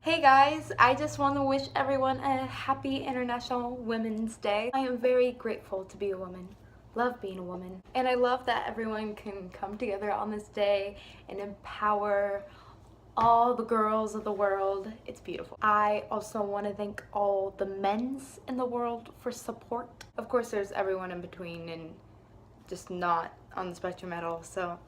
Hey guys, I just want to wish everyone a happy International Women's Day. I am very grateful to be a woman. Love being a woman. And I love that everyone can come together on this day and empower all the girls of the world. It's beautiful. I also want to thank all the men's in the world for support. Of course, there's everyone in between and just not on the spectrum at all, so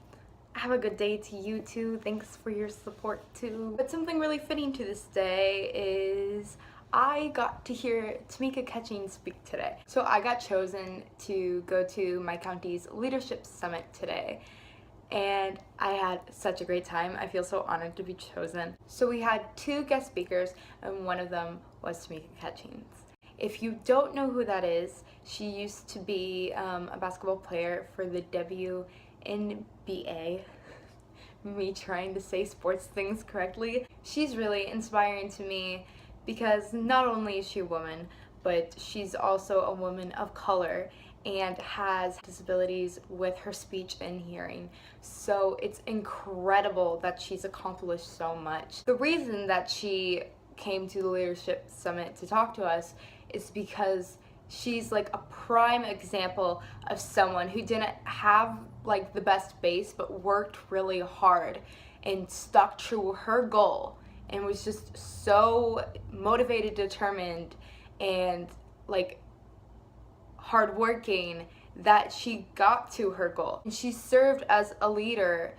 have a good day to you too. Thanks for your support too. But something really fitting to this day is I got to hear Tamika Catching speak today. So I got chosen to go to my county's leadership summit today, and I had such a great time. I feel so honored to be chosen. So we had two guest speakers, and one of them was Tamika Catchings. If you don't know who that is, she used to be a basketball player for the WNBA. Me trying to say sports things correctly. She's really inspiring to me because not only is she a woman, but she's also a woman of color and has disabilities with her speech and hearing. So it's incredible that she's accomplished so much. The reason that she came to the leadership summit to talk to us is because she's like a prime example of someone who didn't have like the best base but worked really hard and stuck true to her goal and was just so motivated, determined, and like hardworking that she got to her goal. And she served as a leader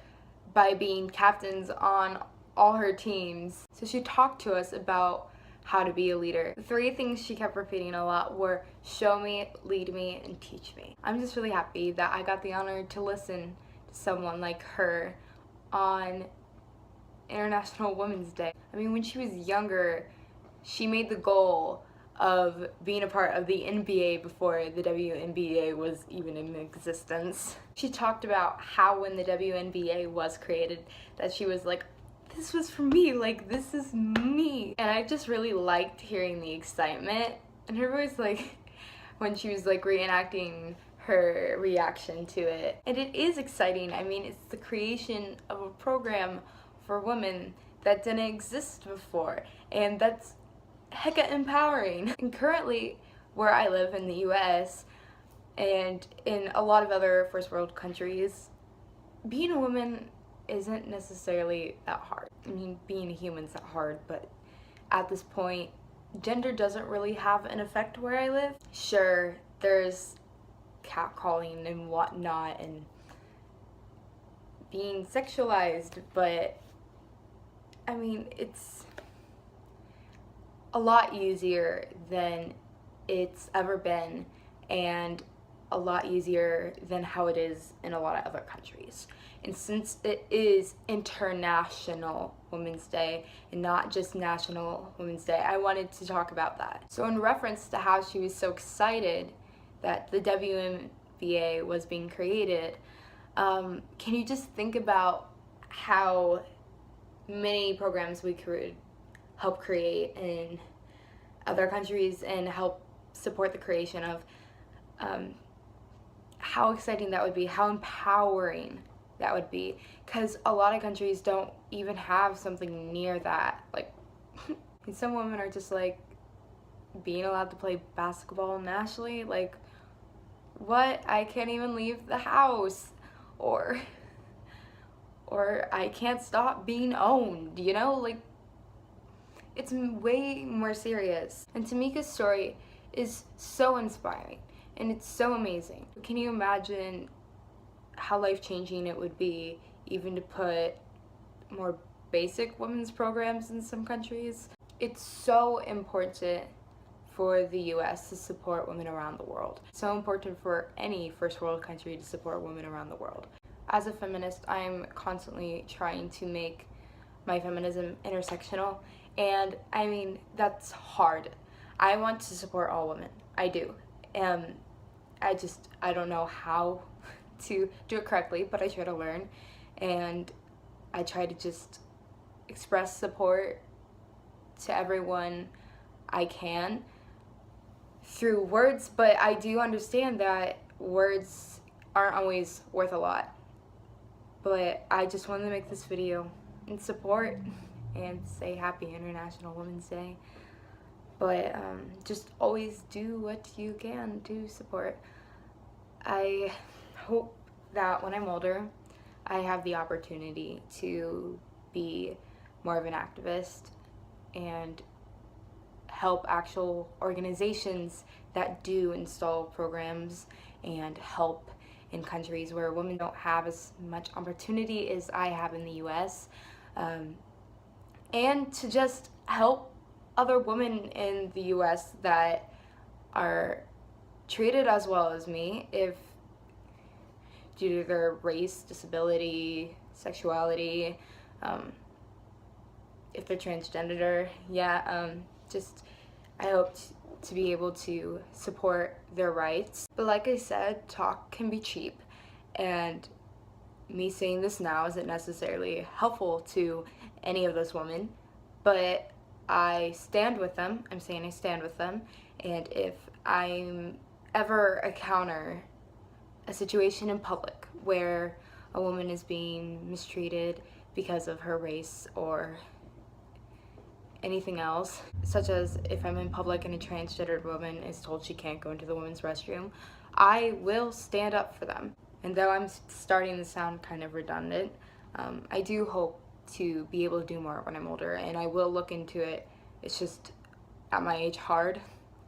by being captains on all her teams. So she talked to us about how to be a leader. The three things she kept repeating a lot were show me, lead me, and teach me. I'm just really happy that I got the honor to listen to someone like her on International Women's Day. I mean, when she was younger, she made the goal of being a part of the NBA before the WNBA was even in existence. She talked about how when the WNBA was created that she was like, this was for me, like this is me. And I just really liked hearing the excitement and her voice, like when she was like reenacting her reaction to it. And it is exciting. I mean, it's the creation of a program for women that didn't exist before, and that's hecka empowering. And currently where I live in the US and in a lot of other first world countries, being a woman isn't necessarily that hard. I mean, being a human's not hard, but at this point, gender doesn't really have an effect where I live. Sure, there's catcalling and whatnot and being sexualized, but I mean, it's a lot easier than it's ever been and a lot easier than how it is in a lot of other countries. And since it is International Women's Day and not just National Women's Day, I wanted to talk about that. So in reference to how she was so excited that the WNBA was being created, can you just think about how many programs we could help create in other countries and help support the creation of how exciting that would be, how empowering that would be, because a lot of countries don't even have something near that. Like some women are just like being allowed to play basketball nationally, like what, I can't even leave the house, or I can't stop being owned, you know, like it's way more serious. And Tamika's story is so inspiring and it's so amazing. Can you imagine how life-changing it would be even to put more basic women's programs in some countries? It's so important for the US to support women around the world. So important for any first world country to support women around the world. As a feminist, I'm constantly trying to make my feminism intersectional, and I mean, that's hard. I want to support all women. I do. I don't know how to do it correctly, but I try to learn, and I try to just express support to everyone I can through words, but I do understand that words aren't always worth a lot. But I just wanted to make this video and support and say Happy International Women's Day. But just always do what you can to support. I hope that when I'm older, I have the opportunity to be more of an activist and help actual organizations that do install programs and help in countries where women don't have as much opportunity as I have in the US, and to just help other women in the US that are treated as well as me, if due to their race, disability, sexuality, if they're transgender, just I hope to be able to support their rights. But like I said, talk can be cheap, and me saying this now isn't necessarily helpful to any of those women, but I stand with them. I'm saying I stand with them, and if I'm ever encounter a situation in public where a woman is being mistreated because of her race or anything else, such as if I'm in public and a transgendered woman is told she can't go into the women's restroom, I will stand up for them. And though I'm starting to sound kind of redundant, I do hope to be able to do more when I'm older, and I will look into it. It's just at my age hard.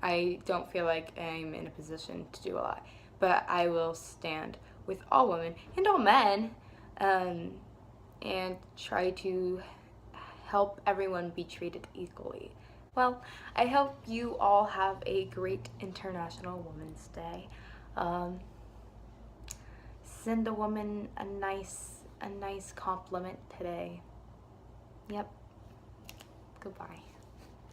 I don't feel like I'm in a position to do a lot, but I will stand with all women and all men, and try to help everyone be treated equally. Well, I hope you all have a great International Women's Day. Send a woman a nice compliment today. Yep. Goodbye.